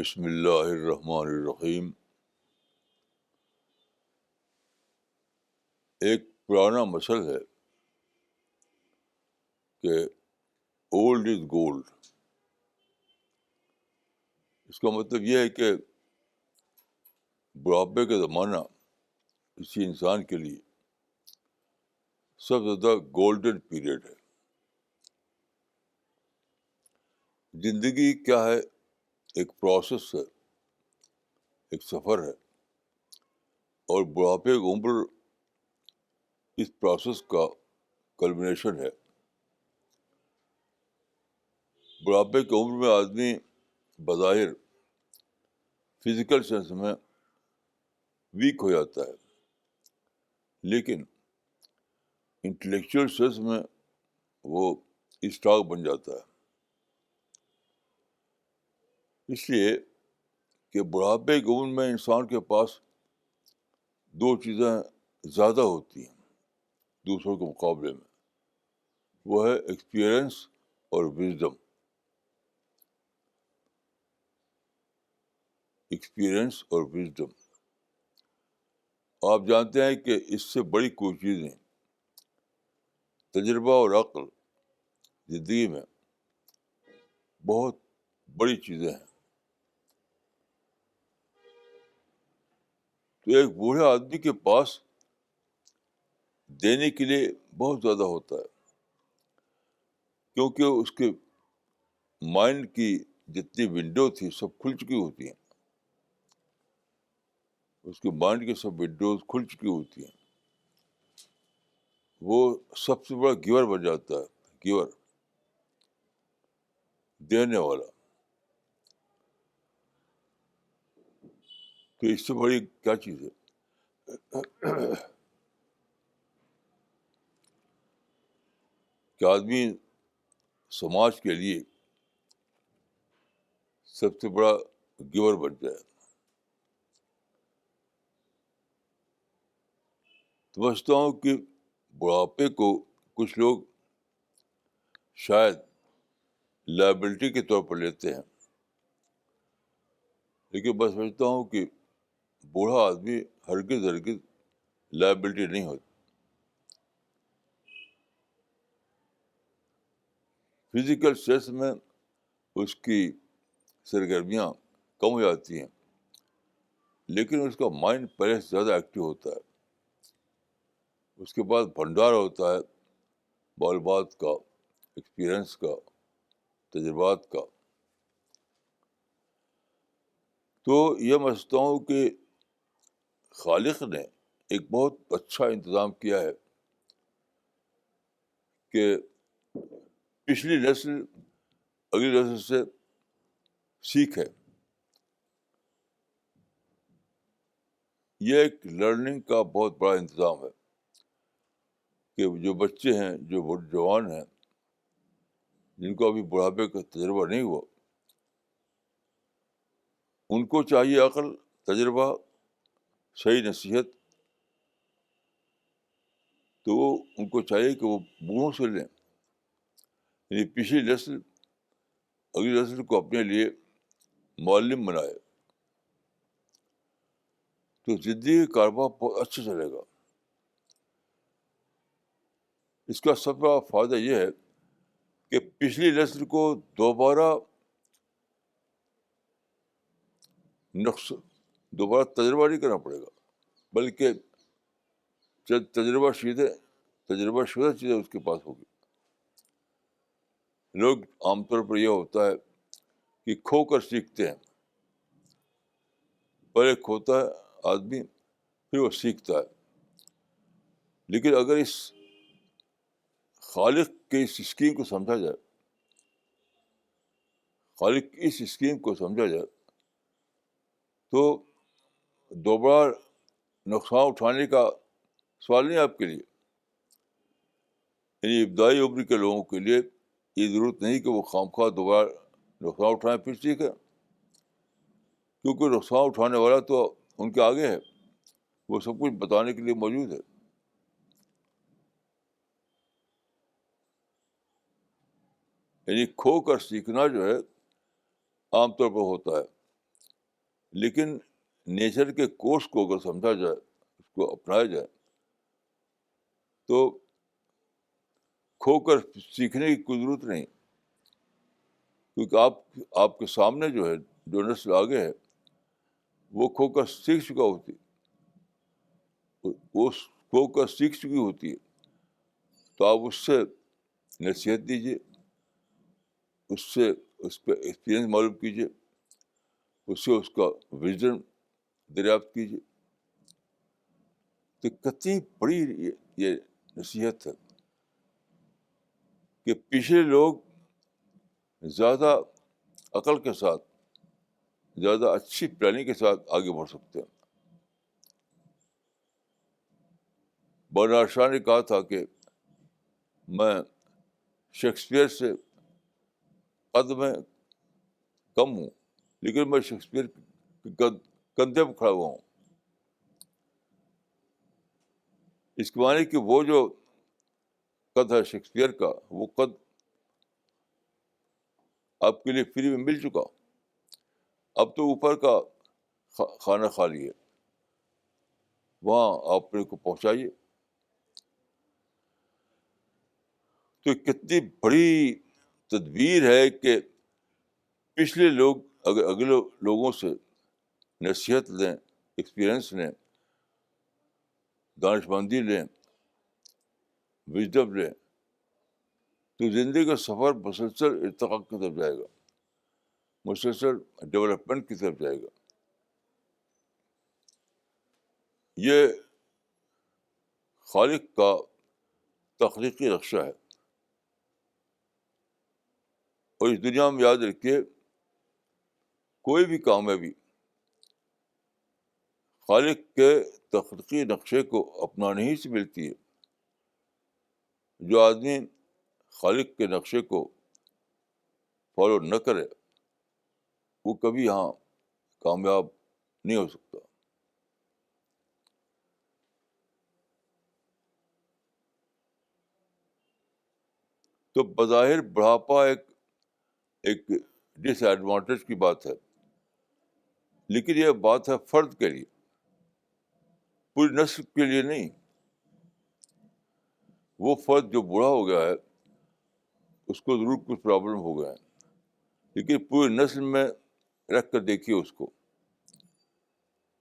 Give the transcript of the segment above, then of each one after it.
بسم اللہ الرحمن الرحیم. ایک پرانا مثل ہے کہ اولڈ از گولڈ. اس کا مطلب یہ ہے کہ بڑھاپے کا زمانہ کسی انسان کے لیے سب سے زیادہ گولڈن پیریڈ ہے. زندگی کیا ہے؟ ایک پروسیس ہے، ایک سفر ہے، اور بڑھاپے کی عمر اس پروسیس کا کلمنیشن ہے. بڑھاپے کی عمر میں آدمی بظاہر فزیکل سینس میں ویک ہو جاتا ہے، لیکن انٹلیکچوئل سینس میں وہ اسٹرانگ بن جاتا ہے. اس لیے کہ بڑھاپے کی عمر میں انسان کے پاس دو چیزیں زیادہ ہوتی ہیں دوسروں کے مقابلے میں. وہ ہے ایکسپیرئنس اور وزڈم. ایکسپیرئنس اور وزڈم، آپ جانتے ہیں کہ اس سے بڑی کوئی چیز نہیں. تجربہ اور عقل زندگی میں بہت بڑی چیزیں ہیں. تو ایک بوڑھے آدمی کے پاس دینے کے لیے بہت زیادہ ہوتا ہے، کیونکہ اس کے مائنڈ کی جتنی ونڈو تھی سب کھل چکی ہوتی ہیں. اس کے مائنڈ کی سب ونڈوز کھل چکی ہوتی ہیں. وہ سب سے بڑا گیور بن جاتا ہے. گیور، دینے والا. تو اس سے بڑی کیا چیز ہے؟ کہ آدمی سماج کے لیے سب سے بڑا گیور بن جائے. سمجھتا ہوں کہ بڑھاپے کو کچھ لوگ شاید لائبلٹی کے طور پر لیتے ہیں، لیکن میں سمجھتا ہوں کہ بوڑھا آدمی ہرگز لائبلٹی نہیں ہوتی. فزیکل اسٹریس میں اس کی سرگرمیاں کم ہو جاتی ہیں، لیکن اس کا مائنڈ پہلے سے زیادہ ایکٹیو ہوتا ہے. اس کے بعد بھنڈار ہوتا ہے معلومات کا، ایکسپیرئنس کا، تجربات کا. تو یہ میں سمجھتا ہوں کہ خالق نے ایک بہت اچھا انتظام کیا ہے کہ پچھلی نسل اگلی نسل سے سیکھے. یہ ایک لرننگ کا بہت بڑا انتظام ہے کہ جو بچے ہیں، جو جوان ہیں، جن کو ابھی بڑھاپے کا تجربہ نہیں ہوا، ان کو چاہیے عقل، تجربہ، صحیح نصیحت. تو ان کو چاہیے کہ وہ بوڑھوں سے لیں، یعنی پچھلی نسل اگلی نسل کو اپنے لیے معلم بنائے. تو زندگی کا کاروبار بہت اچھا چلے گا. اس کا سب سے بڑا فائدہ یہ ہے کہ پچھلی نسل کو دوبارہ تجربہ نہیں کرنا پڑے گا، بلکہ تجربہ شدہ چیزیں اس کے پاس ہوگی. لوگ عام طور پر یہ ہوتا ہے کہ کھو کر سیکھتے ہیں. پہلے کھوتا ہے آدمی، پھر وہ سیکھتا ہے. لیکن اگر اس خالق کی اس اسکیم کو سمجھا جائے، تو دوبارہ نقصان اٹھانے کا سوال نہیں آپ کے لیے. یعنی ابتدائی عمر کے لوگوں کے لیے یہ ضرورت نہیں کہ وہ خواہ دوبارہ نقصان اٹھائیں پھر سیکھیں، کیونکہ نقصان اٹھانے والا تو ان کے آگے ہے، وہ سب کچھ بتانے کے لیے موجود ہے. یعنی کھو کر سیکھنا جو ہے عام طور پر ہوتا ہے لیکن نیچر کے کورس کو اگر سمجھا جائے، اس کو اپنایا جائے، تو کھو کر سیکھنے کی کوئی ضرورت نہیں، کیونکہ آپ کے سامنے جو ہے، جو نسل آگے ہے، وہ کھو کر سیکھ چکا ہوتی، وہ کھو کر سیکھ چکی ہوتی ہے. تو آپ اس سے نصیحت دیجیے، اس پہ ایکسپیرئنس معلوم کیجیے، اس سے اس کا وژن دریافت کیجیے. تو کتنی بڑی یہ نصیحت ہے کہ پچھلے لوگ زیادہ عقل کے ساتھ، زیادہ اچھی پلاننگ کے ساتھ آگے بڑھ سکتے ہیں. برنارڈ شاہ نے کہا تھا کہ میں شیکسپیئر سے قد میں کم ہوں، لیکن میں شیکسپیئر کے کندھے پر کھڑا ہوا ہوں. اس کے معنی کہ وہ جو قد ہے شیکسپیئر کا، وہ قد آپ کے لیے فری میں مل چکا. اب تو اوپر کا خانہ خالی ہے، وہاں آپ اپنے کو پہنچائیے. تو کتنی بڑی تدبیر ہے کہ پچھلے لوگ اگر اگلے لوگوں سے نصیحت لیں، ایکسپیرئنس لیں، دانش مندی لیں، وژڈم لیں، تو زندگی کا سفر مسلسل ارتقاء کی طرف جائے گا، مسلسل ڈیولپمنٹ کی طرف جائے گا. یہ خالق کا تخلیقی نقشہ ہے. اور اس دنیا میں یاد رکھیے، کوئی بھی کامیابی خالق کے تخلیقی نقشے کو اپنانے ہی سے ملتی ہے. جو آدمی خالق کے نقشے کو فالو نہ کرے، وہ کبھی یہاں کامیاب نہیں ہو سکتا. تو بظاہر بڑھاپا ایک ڈس ایڈوانٹیج کی بات ہے، لیکن یہ بات ہے فرد کے لیے، پوری نسل کے لیے نہیں. وہ فرد جو بوڑھا ہو گیا ہے، اس کو ضرور کچھ پرابلم ہو گیا ہے، لیکن پوری نسل میں رکھ کر دیکھیے اس کو،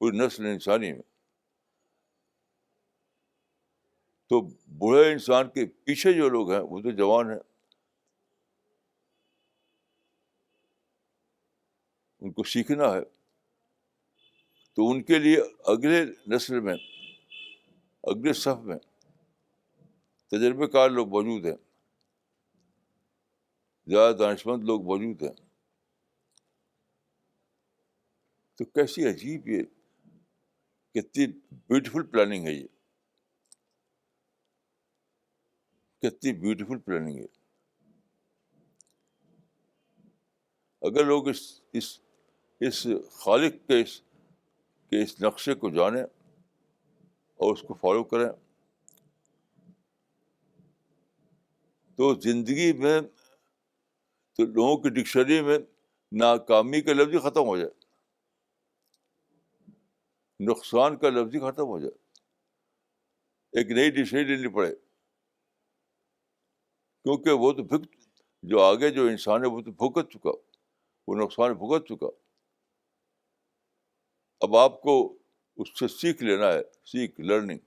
پوری نسل انسانی میں، تو بوڑھے انسان کے پیچھے جو لوگ ہیں وہ تو جوان ہیں، ان کو سیکھنا ہے. تو ان کے لیے اگلے نسل میں، اگلے صف میں تجربے کار لوگ موجود ہیں، زیادہ دانشمند لوگ موجود ہیں. تو کیسی عجیب، یہ کتنی بیوٹیفل پلاننگ ہے، یہ کتنی بیوٹیفل پلاننگ ہے. اگر لوگ اس خالق کے اس نقشے کو جانیں اور اس کو فالو کریں، تو زندگی میں، تو لوگوں کی ڈکشنری میں ناکامی کا لفظ ہی ختم ہو جائے، نقصان کا لفظ ہی ختم ہو جائے، ایک نئی ڈکشنری لینی پڑے. کیونکہ وہ تو جو آگے جو انسان ہے وہ تو بھگت چکا، وہ نقصان بھگت چکا. اب آپ کو اس سے سیکھ لینا ہے، لرننگ.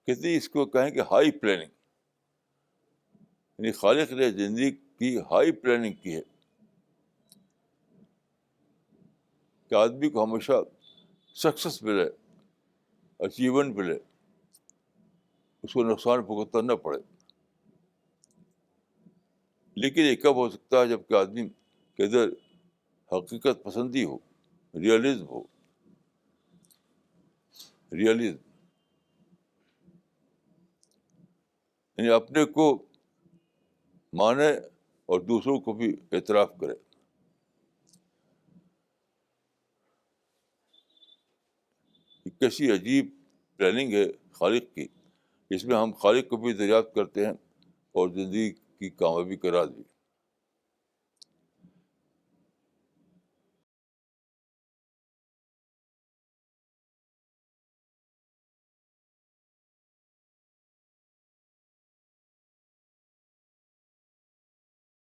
کتنی اس کو کہیں کہ ہائی پلاننگ، یعنی خالق نے زندگی کی ہائی پلاننگ کی ہے کہ آدمی کو ہمیشہ سکسیس ملے، اچیومنٹ ملے، اس کو نقصان بھگتنا نہ پڑے. لیکن یہ کب ہو سکتا ہے؟ جب کہ آدمی کے ادھر حقیقت پسندی ہو، ریئلزم یعنی اپنے کو مانے اور دوسروں کو بھی اعتراف کرے. کیسی عجیب پلاننگ ہے خالق کی، اس میں ہم خالق کو بھی دریافت کرتے ہیں اور زندگی کی کامیابی کا راز بھی.